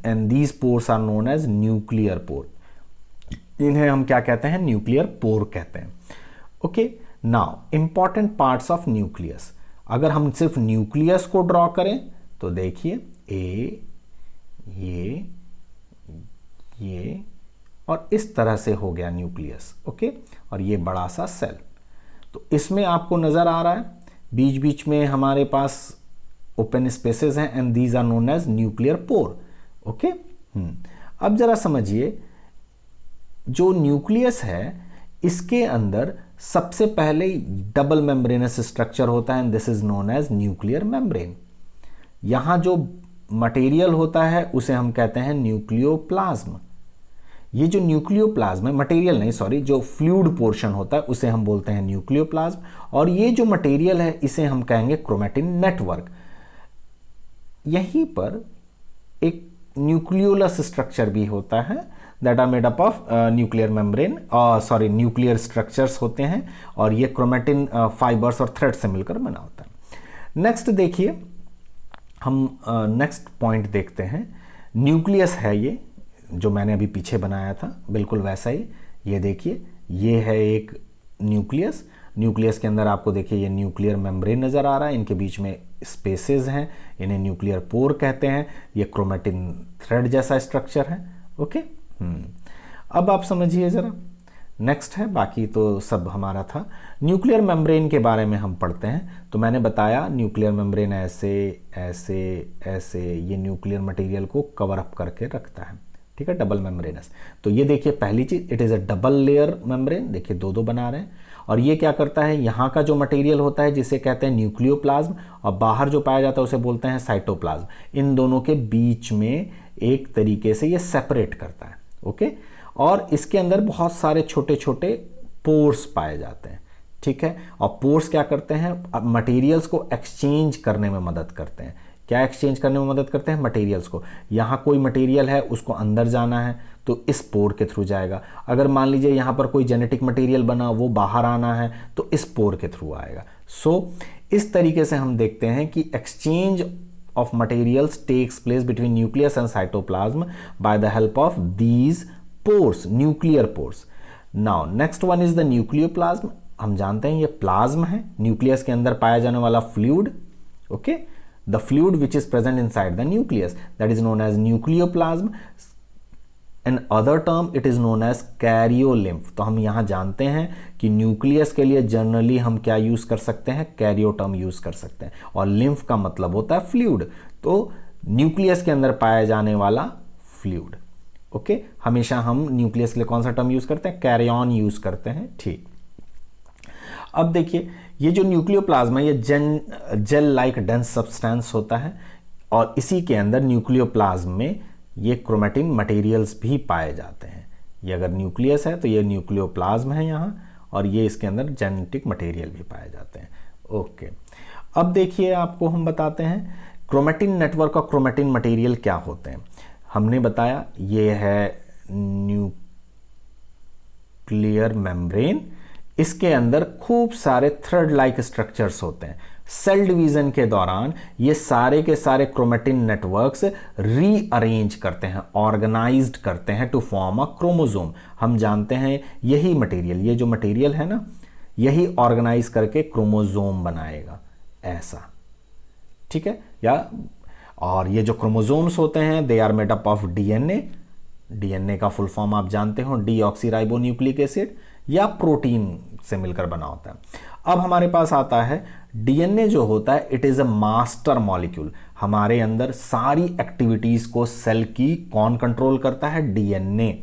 And these pores are known as nuclear pore. इन्हें हम क्या कहते हैं? न्यूक्लियर पोर कहते हैं। Okay, now important parts of nucleus. अगर हम सिर्फ न्यूक्लियस को ड्रॉ करें तो देखिए ये और इस तरह से हो गया न्यूक्लियस। ओके, और ये बड़ा सा सेल, तो इसमें आपको नजर आ रहा है बीच बीच में हमारे पास ओपन स्पेसेस हैं, and these are known as nuclear pore. Okay, अब जरा समझिए, जो न्यूक्लियस है इसके अंदर सबसे पहले डबल मेम्ब्रेनस स्ट्रक्चर होता है, and this is known as nuclear membrane. यहां जो मटेरियल होता है उसे हम कहते हैं न्यूक्लियोप्लाज्म। ये जो न्यूक्लियोप्लाज्म है, मटेरियल नहीं सॉरी, जो फ्लूइड पोर्शन होता है उसे हम बोलते हैं न्यूक्लियोप्लाज्म, और ये जो मटेरियल है इसे हम कहेंगे क्रोमैटिन नेटवर्क। यहीं पर एक न्यूक्लियोलस स्ट्रक्चर भी होता है, that are made up of nuclear membrane, nuclear structures होते हैं, और ये क्रोमैटिन फाइबर्स और थ्रेड से मिलकर बना होता है। नेक्स्ट देखिए, हम नेक्स्ट पॉइंट देखते हैं। न्यूक्लियस है ये जो मैंने अभी पीछे बनाया था, बिल्कुल वैसा ही। ये देखिए, ये है एक न्यूक्लियस। न्यूक्लियस के अंदर आपको देखिए ये न्यूक्लियर मेम्ब्रेन नज़र आ रहा है, इनके बीच में स्पेसेस हैं, इन्हें न्यूक्लियर पोर कहते हैं। ये क्रोमैटिन थ्रेड जैसा स्ट्रक्चर है। ओके, अब आप समझिए ज़रा, नेक्स्ट है, बाकी तो सब हमारा था। न्यूक्लियर मेम्ब्रेन के बारे में हम पढ़ते हैं। तो मैंने बताया न्यूक्लियर मेम्ब्रेन ऐसे ऐसे ऐसे ये न्यूक्लियर मटेरियल को कवर अप करके रखता है। ठीक है, डबल मेम्ब्रेनस। तो ये देखिए पहली चीज, it is a double layer membrane. देखिए दो दो बना रहे हैं, और ये क्या करता है, यहाँ का जो मटेरियल होता है जिसे कहते हैं न्यूक्लियोप्लाज्म, और बाहर जो पाया जाता है उसे बोलते हैं साइटोप्लाज्म। इन दोनों के बीच में एक तरीके से ये सेपरेट करता है। ओके, और इसके अंदर बहुत सारे छोटे छोटे पोर्स पाए जाते हैं। ठीक है, और पोर्स क्या करते हैं, मटेरियल्स को एक्सचेंज करने में मदद करते हैं। क्या एक्सचेंज करने में मदद करते हैं? मटेरियल्स को। यहाँ कोई मटेरियल है, उसको अंदर जाना है तो इस पोर के थ्रू जाएगा। अगर मान लीजिए यहाँ पर कोई जेनेटिक मटेरियल बना, वो बाहर आना है तो इस पोर के थ्रू आएगा। सो इस तरीके से हम देखते हैं कि exchange of materials takes place between nucleus and cytoplasm by the help of these pores, nuclear pores. Now next one is the nucleoplasm. हम जानते हैं ये प्लाज्म है, न्यूक्लियस के अंदर पाया जाने वाला fluid. Okay, the fluid which is present inside the nucleus, that is known as nucleoplasm. In other term it is known as karyolymph. तो हम यहां जानते हैं कि न्यूक्लियस के लिए जनरली हम क्या यूज कर सकते हैं, कैरियो टर्म यूज कर सकते हैं, और लिम्फ का मतलब होता है फ्लूइड. तो न्यूक्लियस के अंदर पाया जाने वाला फ्लूइड. ओके, हमेशा हम न्यूक्लियस के लिए कौन सा टर्म यूज करते हैं, कैरियन यूज करते हैं. ठीक, अब देखिए ये जो न्यूक्लियोप्लाज्म है ये जेल लाइक डेंस सब्सटेंस होता है, और इसी के अंदर न्यूक्लियोप्लाज्म में ये क्रोमेटिन मटेरियल्स भी पाए जाते हैं. ये अगर न्यूक्लियस है तो ये न्यूक्लियोप्लाज्म है यहाँ, और ये इसके अंदर जेनेटिक मटेरियल भी पाए जाते हैं. ओके, अब देखिए आपको हम बताते हैं क्रोमेटिन नेटवर्क और क्रोमेटिन मटेरियल क्या होते हैं. हमने बताया ये है न्यूक्लियर मेम्ब्रेन, इसके अंदर खूब सारे थ्रेड लाइक स्ट्रक्चर्स होते हैं. सेल डिवीजन के दौरान ये सारे के सारे क्रोमेटिन नेटवर्क्स रीअरेंज करते हैं, ऑर्गेनाइज्ड करते हैं टू फॉर्म अ क्रोमोसोम. हम जानते हैं यही मटेरियल, ये जो मटेरियल है ना, यही ऑर्गेनाइज करके क्रोमोसोम बनाएगा ऐसा. ठीक है, या और ये जो क्रोमोसोम्स होते हैं they are made up of DNA. DNA का फुल फॉर्म आप जानते हो, डीऑक्सीराइबोन्यूक्लिक एसिड, या प्रोटीन से मिलकर बना होता है. अब हमारे पास आता है डीएनए जो होता है, it is a master molecule. हमारे अंदर सारी एक्टिविटीज को सेल की कौन कंट्रोल करता है, डीएनए.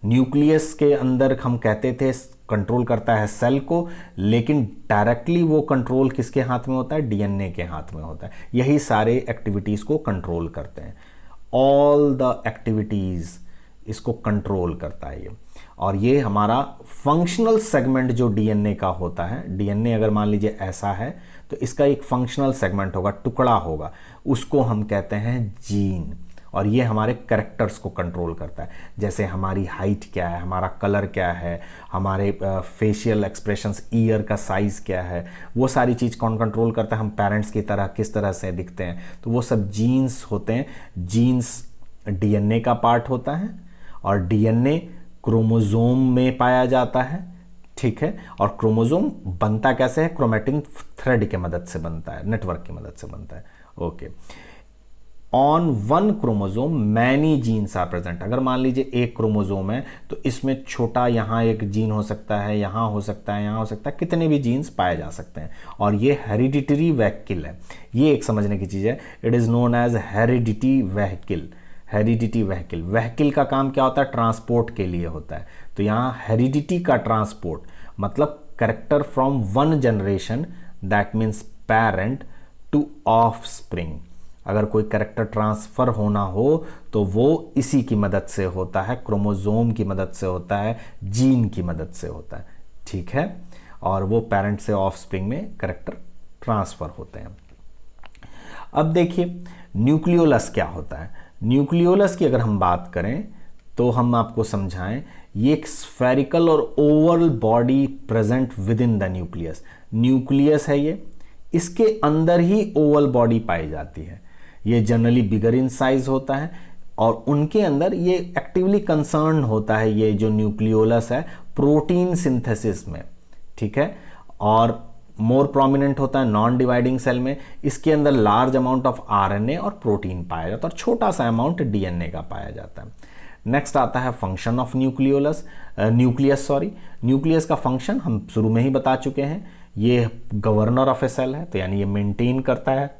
न्यूक्लियस के अंदर हम कहते थे कंट्रोल करता है सेल को, लेकिन डायरेक्टली वो कंट्रोल किसके हाथ में होता है, डीएनए के हाथ में होता है. यही सारे एक्टिविटीज को कंट्रोल करते हैं. ऑल द एक्टिविटीज इसको कंट्रोल करता है ये. और ये हमारा फंक्शनल सेगमेंट जो डीएनए का होता है, डीएनए अगर मान लीजिए ऐसा है तो इसका एक फंक्शनल सेगमेंट होगा, टुकड़ा होगा, उसको हम कहते हैं जीन. और ये हमारे कैरेक्टर्स को कंट्रोल करता है, जैसे हमारी हाइट क्या है, हमारा कलर क्या है, हमारे फेशियल एक्सप्रेशंस, ईयर का साइज़ क्या है, वो सारी चीज़ कौन कंट्रोल करता है, हम पेरेंट्स की तरह किस तरह से दिखते हैं. तो वो सब जीन्स होते हैं. जीन्स डीएनए का पार्ट होता है, और डीएनए क्रोमोसोम में पाया जाता है. ठीक है, और क्रोमोसोम बनता कैसे है, क्रोमेटिन थ्रेड की मदद से बनता है, नेटवर्क की मदद से बनता है. Okay, on one chromosome many genes are present. अगर मान लीजिए एक क्रोमोसोम है तो इसमें छोटा यहाँ एक जीन हो सकता है, यहाँ हो सकता है, यहाँ हो सकता है, कितने भी जीन्स पाए जा सकते हैं. और ये हेरिडिटरी वेहिकल है, ये एक समझने की चीज़ है. It is known as heredity vehicle. Heredity vehicle, vehicle का काम क्या होता है, ट्रांसपोर्ट के लिए होता है. तो यहाँ हेरिडिटी का ट्रांसपोर्ट मतलब character from one generation, that means parent to offspring. अगर कोई कैरेक्टर ट्रांसफ़र होना हो तो वो इसी की मदद से होता है, क्रोमोसोम की मदद से होता है, जीन की मदद से होता है. ठीक है, और वो पेरेंट से ऑफस्प्रिंग में कैरेक्टर ट्रांसफ़र होते हैं. अब देखिए न्यूक्लियोलस क्या होता है. न्यूक्लियोलस की अगर हम बात करें तो हम आपको समझाएं, ये एक स्फेरिकल और Oval body present with in the nucleus. Nucleus है ये, इसके अंदर ही ओवल बॉडी पाई जाती है. ये जनरली बिगर इन साइज होता है, और उनके अंदर ये एक्टिवली कंसर्न होता है, ये जो न्यूक्लियोलस है, प्रोटीन सिंथेसिस में. ठीक है, और मोर प्रोमिनेंट होता है नॉन डिवाइडिंग सेल में. इसके अंदर लार्ज अमाउंट ऑफ आरएनए और प्रोटीन पाया जाता है, और छोटा सा अमाउंट डीएनए का पाया जाता है. नेक्स्ट आता है फंक्शन ऑफ न्यूक्लियस. न्यूक्लियस का फंक्शन हम शुरू में ही बता चुके हैं. ये गवर्नर ऑफ ए सेल है, तो यानी ये मेंटेन करता है,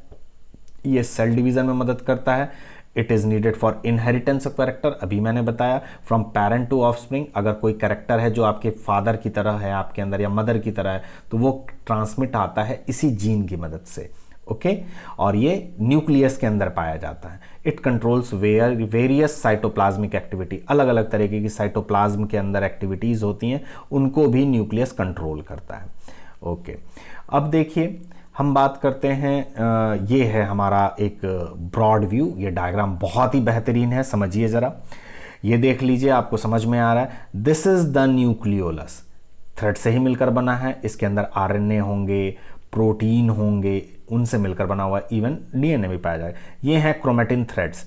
ये सेल डिवीजन में मदद करता है. It is needed for inheritance of character, अभी मैंने बताया, फ्रॉम पेरेंट टू ऑफस्प्रिंग. अगर कोई कैरेक्टर है जो आपके फादर की तरह है आपके अंदर, या मदर की तरह है, तो वो ट्रांसमिट आता है इसी जीन की मदद से. ओके, और ये न्यूक्लियस के अंदर पाया जाता है. It controls various cytoplasmic activity. अलग अलग तरीके की साइटोप्लाज्म के अंदर एक्टिविटीज होती हैं, उनको भी न्यूक्लियस कंट्रोल करता है. ओके, अब देखिए हम बात करते हैं, ये है हमारा एक ब्रॉड व्यू. ये डायग्राम बहुत ही बेहतरीन है, समझिए ज़रा. ये देख लीजिए, आपको समझ में आ रहा है. This is the nucleolus, thread से ही मिलकर बना है. इसके अंदर आरएनए होंगे, प्रोटीन होंगे, उनसे मिलकर बना हुआ, इवन डीएनए भी पाया जाएगा। ये हैं क्रोमेटिन थ्रेड्स।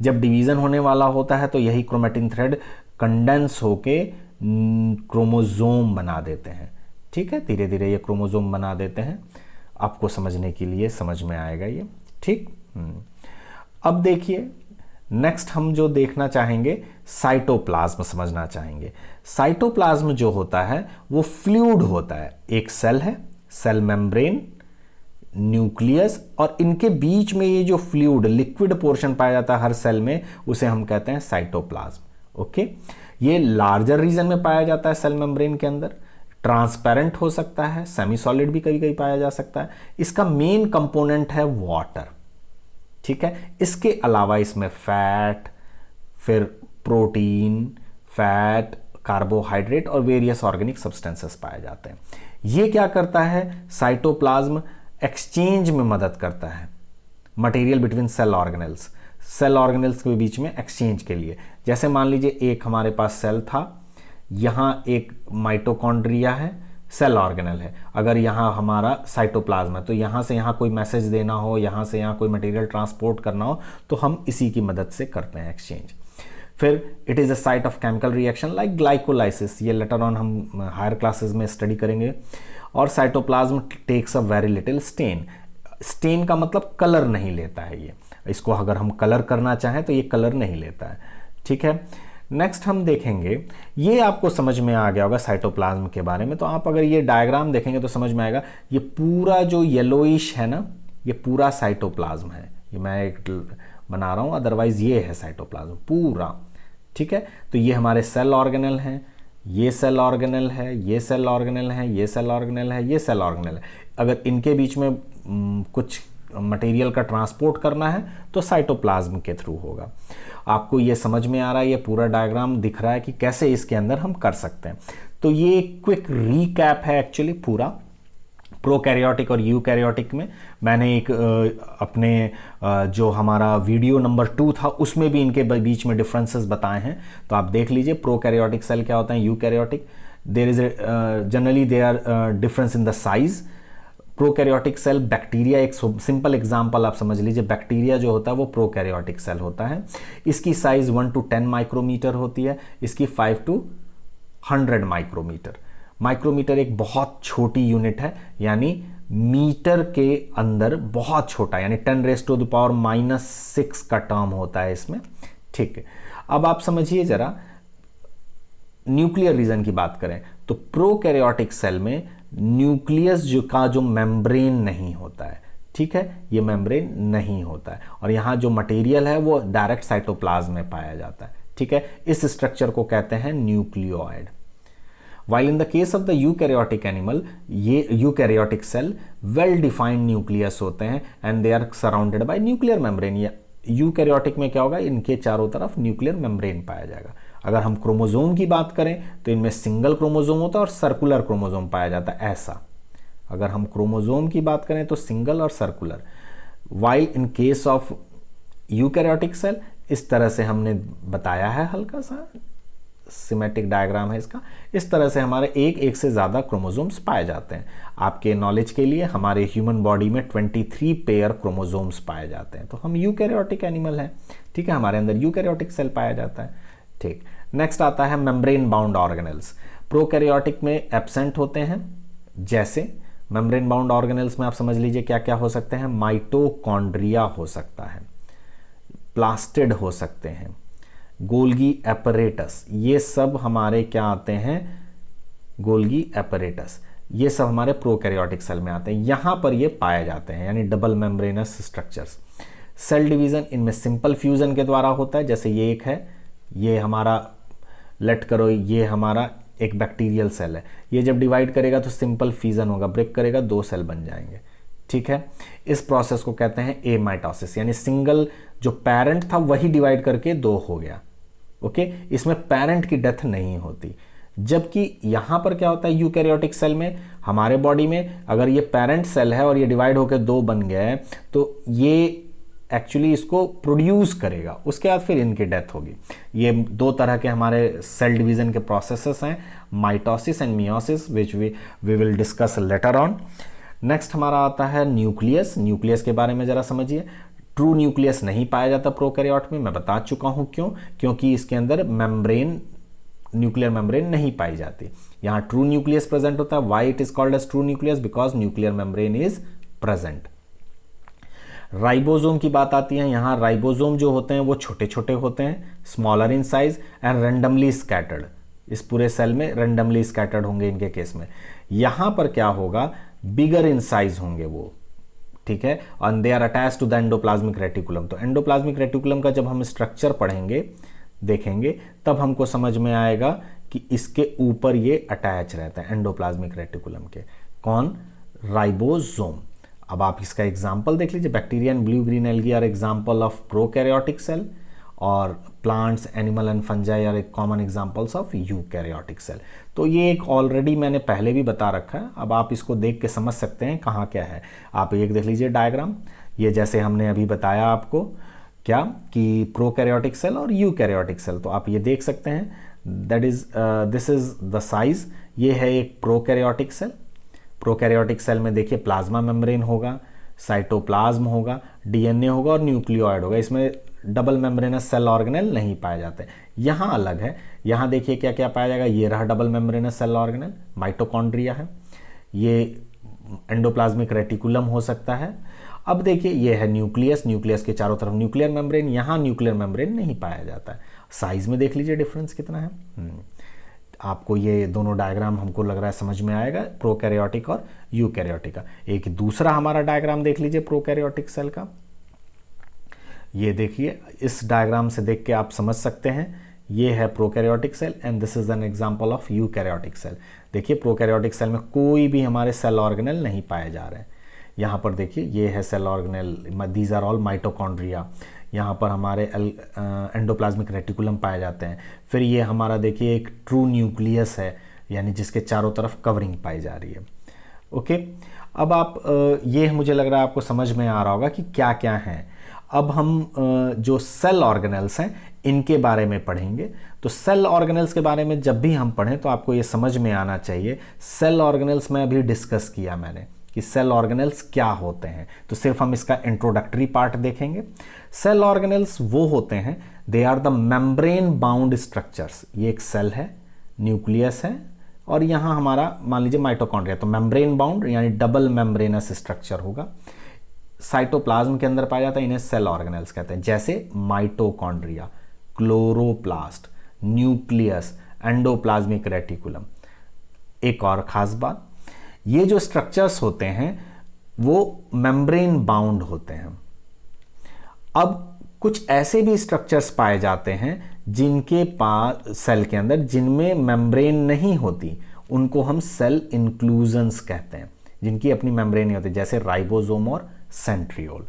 जब डिवीज़न होने वाला होता है तो यही क्रोमेटिन थ्रेड कंडेंस होके क्रोमोज़ोम बना देते हैं। ठीक है, धीरे धीरे ये क्रोमोज़ोम बना देते हैं। आपको समझने के लिए समझ में आएगा ये। ठीक। अब देखिए नेक्स्ट हम जो देखना चाहेंगे, साइटोप्लाज्म समझना चाहेंगे। साइटोप्लाज्म जो होता है वो फ्लूइड होता है। एक सेल है, सेल मेम्ब्रेन, न्यूक्लियस, और इनके बीच में ये जो फ्लूइड लिक्विड पोर्शन पाया जाता है हर सेल में, उसे हम कहते हैं साइटोप्लाज्म। ओके, ये लार्जर रीजन में पाया जाता है सेल मेम्ब्रेन के अंदर, ट्रांसपेरेंट हो सकता है, सेमी सॉलिड भी कभी कभी पाया जा सकता है। इसका मेन कंपोनेंट है वाटर। ठीक है, इसके अलावा इसमें फैट, फिर प्रोटीन, फैट, कार्बोहाइड्रेट और वेरियस ऑर्गेनिक सब्सटेंसेस पाए जाते हैं। ये क्या करता है, साइटोप्लाज्म एक्सचेंज में मदद करता है material between cell organelles, cell organelles के बीच में एक्सचेंज के लिए। जैसे मान लीजिए एक हमारे पास सेल था, यहाँ एक माइटोकॉन्ड्रिया है, सेल ऑर्गेनल है। अगर यहाँ हमारा साइटोप्लाज्म है तो यहाँ से यहाँ कोई मैसेज देना हो, यहाँ से यहाँ कोई मटेरियल ट्रांसपोर्ट करना हो, तो हम इसी की मदद से करते हैं एक्सचेंज। फिर it is a site of chemical reaction like glycolysis, ये लेटर ऑन हम हायर क्लासेस में स्टडी करेंगे। और cytoplasm takes a very little stain. Stain का मतलब कलर नहीं लेता है ये, इसको अगर हम कलर करना चाहें तो ये कलर नहीं लेता है। ठीक है, नेक्स्ट हम देखेंगे, ये आपको समझ में आ गया होगा साइटोप्लाज्म के बारे में। तो आप अगर ये डायग्राम देखेंगे तो समझ में आएगा, ये पूरा जो येलोइश है ना, ये पूरा साइटोप्लाज्म है। ये मैं एक बना रहा हूँ, अदरवाइज ये है साइटोप्लाज्म पूरा। ठीक है, तो ये हमारे सेल ऑर्गेनल हैं, ये सेल ऑर्गेनल है, ये सेल ऑर्गेनल है, ये सेल ऑर्गेनल है, ये सेल ऑर्गेनल है। अगर इनके बीच में कुछ मटेरियल का ट्रांसपोर्ट करना है तो साइटोप्लाज्म के थ्रू होगा। आपको ये समझ में आ रहा है, ये पूरा डायग्राम दिख रहा है कि कैसे इसके अंदर हम कर सकते हैं। तो ये क्विक रीकैप है एक्चुअली पूरा प्रोकैरियोटिक और यूकैरियोटिक में। मैंने एक अपने जो हमारा वीडियो नंबर 2 था उसमें भी इनके बीच में डिफरेंसेस बताए हैं, तो आप देख लीजिए प्रोकैरियोटिक सेल क्या होता है, eukaryotic. There is generally they are difference in the size. Prokaryotic cell bacteria, एक सिंपल एग्जांपल आप समझ लीजिए, बैक्टीरिया जो होता है वो प्रोकैरियोटिक सेल होता है। इसकी साइज 1 to 10 माइक्रोमीटर होती है, इसकी 5 to 100 माइक्रोमीटर। माइक्रोमीटर एक बहुत छोटी यूनिट है, यानी मीटर के अंदर बहुत छोटा, यानी 10⁻⁻⁻6 का टर्म होता है इसमें। ठीक है, अब आप समझिए जरा, न्यूक्लियर रीजन की बात करें तो प्रोकैरियोटिक सेल में न्यूक्लियस जो मेम्ब्रेन नहीं होता है। ठीक है, ये मेम्ब्रेन नहीं होता है, और यहाँ जो मटेरियल है वो डायरेक्ट साइटोप्लाज्म में पाया जाता है। ठीक है, इस स्ट्रक्चर को कहते हैं nucleoid. While in the case of the eukaryotic animal, ये eukaryotic cell well defined nucleus होते हैं and they are surrounded by nuclear membrane. या यूकैरियोटिक में क्या होगा, इनके चारों तरफ न्यूक्लियर मेम्ब्रेन पाया जाएगा। अगर हम क्रोमोजोम की बात करें तो इनमें सिंगल क्रोमोजोम होता है और सर्कुलर क्रोमोजोम पाया जाता है, ऐसा। अगर हम क्रोमोजोम की बात करें तो सिंगल और circular. While in case of eukaryotic cell इस तरह से हमने बताया है, हल्का सा सिमेट्रिक डायग्राम है इसका। इस तरह से हमारे एक से ज़्यादा क्रोमोजोम्स पाए जाते हैं। आपके नॉलेज के लिए हमारे ह्यूमन बॉडी में 23 पेयर क्रोमोजोम्स पाए जाते हैं, तो हम यूकैरियोटिक एनिमल हैं। ठीक है, हमारे अंदर यूकैरियोटिक सेल पाया जाता है। ठीक, नेक्स्ट आता है मेम्ब्रेन बाउंड ऑर्गेनेल्स। प्रोकैरियोटिक में एब्सेंट होते हैं, जैसे मेम्ब्रेन बाउंड ऑर्गेनेल्स में आप समझ लीजिए क्या क्या हो सकते हैं, माइटोकॉन्ड्रिया हो सकता है, प्लास्टिड हो सकते हैं, गोल्गी एपरेटस, ये सब हमारे क्या आते हैं, गोल्गी एपरेटस, ये सब हमारे प्रोकैरियोटिक सेल में आते हैं। यहाँ पर ये पाए जाते हैं, यानी double membranous structures. Cell division इनमें सिंपल फ्यूजन के द्वारा होता है, जैसे ये एक है, ये हमारा लेट करो, ये हमारा एक बैक्टीरियल सेल है, ये जब डिवाइड करेगा तो सिंपल फ्यूजन होगा, ब्रेक करेगा 2 सेल बन जाएंगे। ठीक है, इस प्रोसेस को कहते हैं एमाइटोसिस, यानी सिंगल जो पेरेंट था वही डिवाइड करके 2 हो गया। ओके, इसमें पेरेंट की डेथ नहीं होती। जबकि यहां पर क्या होता है, यूकैरियोटिक सेल में, हमारे बॉडी में अगर ये पेरेंट सेल है और ये डिवाइड होकर 2 बन गए तो ये एक्चुअली इसको प्रोड्यूस करेगा, उसके बाद फिर इनकी डेथ होगी। ये 2 तरह के हमारे सेल डिवीजन के प्रोसेसेस हैं, mitosis and meiosis, which we will discuss later on. Next हमारा आता है न्यूक्लियस। न्यूक्लियस के बारे में जरा समझिए। ट्रू न्यूक्लियस नहीं पाया जाता प्रोकैरियोट में, मैं बता चुका हूं क्यों, क्योंकि इसके अंदर मेम्ब्रेन, न्यूक्लियर मेम्ब्रेन नहीं पाई जाती। यहां ट्रू न्यूक्लियस प्रेजेंट होता है। Why it is called as true nucleus? Because nuclear membrane is present. Ribosome की बात आती है। यहां राइबोसोम जो होते हैं वो छोटे छोटे होते हैं, smaller in size and randomly scattered. इस पूरे सेल में रेंडमली स्कैटर्ड होंगे इनके केस में। यहां पर क्या होगा, बिगर इन साइज होंगे वो, ठीक है, और they are attach to the endoplasmic reticulum. तो एंडोप्लाज्मिक रेटिकुलम का जब हम स्ट्रक्चर पढ़ेंगे, देखेंगे, तब हमको समझ में आएगा कि इसके ऊपर ये अटैच रहता है एंडोप्लाज्मिक रेटिकुलम के। कौन? राइबोसोम। अब आप इसका एग्जाम्पल देख लीजिए। Bacteria and blue green algae are example of prokaryotic cell, और plants, animal and fungi are common examples of eukaryotic cell. तो ये एक ऑलरेडी मैंने पहले भी बता रखा है। अब आप इसको देख के समझ सकते हैं कहाँ क्या है। आप एक देख लीजिए डायग्राम, ये जैसे हमने अभी बताया आपको क्या, कि प्रोकैरियोटिक सेल और यूकैरियोटिक सेल। तो आप ये देख सकते हैं, that is this is the size. ये है एक प्रोकैरियोटिक सेल। प्रोकैरियोटिक सेल में देखिए प्लाज्मा मेम्ब्रेन होगा, साइटोप्लाज्म होगा, डीएनए होगा और न्यूक्लियोइड होगा। इसमें डबल मेम्ब्रेनस सेल ऑर्गेनेल नहीं पाए जाते। यहाँ अलग है। यहाँ देखिए क्या क्या पाया जाएगा। ये रहा double membranous cell organelle, mitochondria है। ये एंडोप्लाज्मिक रेटिकुलम हो सकता है। अब देखिए ये है न्यूक्लियस। न्यूक्लियस के चारों तरफ न्यूक्लियर मेम्ब्रेन, यहाँ न्यूक्लियर मेम्ब्रेन नहीं पाया जाता है। साइज में देख लीजिए डिफरेंस कितना है। आपको ये दोनों डायग्राम हमको लग रहा है समझ में आएगा, प्रोकैरियोटिक और यूकैरियोटिक का। एक दूसरा हमारा डायग्राम देख लीजिए प्रोकैरियोटिक सेल का। ये देखिए, इस डायग्राम से देख के आप समझ सकते हैं, ये है prokaryotic cell and this is an example of eukaryotic cell. देखिए प्रोकैरियोटिक सेल में कोई भी हमारे सेल ऑर्गेनेल नहीं पाए जा रहे हैं। यहाँ पर देखिए ये है cell organelle, these are all mitochondria. यहाँ पर हमारे एंडोप्लाज्मिक रेटिकुलम पाए जाते हैं। फिर ये हमारा देखिए एक ट्रू न्यूक्लियस है, यानी जिसके चारों तरफ कवरिंग पाई जा रही है। ओके, अब आप ये मुझे लग रहा है आपको समझ में आ रहा होगा कि क्या क्या है। अब हम जो सेल ऑर्गेनेल्स हैं इनके बारे में पढ़ेंगे। तो सेल ऑर्गेनेल्स के बारे में जब भी हम पढ़ें तो आपको ये समझ में आना चाहिए, सेल ऑर्गेनेल्स में अभी डिस्कस किया मैंने कि सेल ऑर्गेनेल्स क्या होते हैं। तो सिर्फ हम इसका इंट्रोडक्टरी पार्ट देखेंगे। सेल ऑर्गेनेल्स वो होते हैं, they are the membrane bound structures. ये एक सेल है, न्यूक्लियस है, और यहाँ हमारा मान लीजिए माइटोकॉन्ड्रिया। तो मेम्ब्रेन बाउंड यानी डबल मेम्ब्रेनस स्ट्रक्चर होगा। साइटोप्लाज्म के अंदर पाया जाता है, इन्हें सेल ऑर्गेनेल्स कहते हैं। जैसे mitochondria, chloroplast, nucleus, endoplasmic reticulum. एक और खास बात, ये जो स्ट्रक्चर्स होते हैं वो मेम्ब्रेन बाउंड होते हैं। अब कुछ ऐसे भी स्ट्रक्चर्स पाए जाते हैं जिनके पास सेल के अंदर जिनमें मेम्ब्रेन नहीं होती, उनको हम सेल इंक्लूजन्स कहते हैं, जिनकी अपनी मेम्ब्रेन नहीं होती, जैसे राइबोसोम और सेंट्रियोल।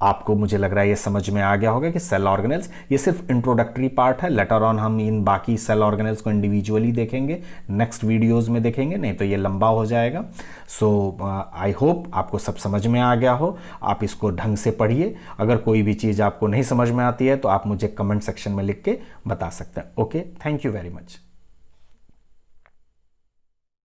आपको मुझे लग रहा है ये समझ में आ गया होगा कि सेल ऑर्गेनेल्स ये सिर्फ इंट्रोडक्टरी पार्ट है। लेटर ऑन हम इन बाकी सेल ऑर्गेनेल्स को इंडिविजुअली देखेंगे, नेक्स्ट वीडियोस में देखेंगे, नहीं तो ये लंबा हो जाएगा। सो आई होप आपको सब समझ में आ गया हो। आप इसको ढंग से पढ़िए। अगर कोई भी चीज़ आपको नहीं समझ में आती है तो आप मुझे कमेंट सेक्शन में लिख के बता सकते हैं। Okay, thank you very much.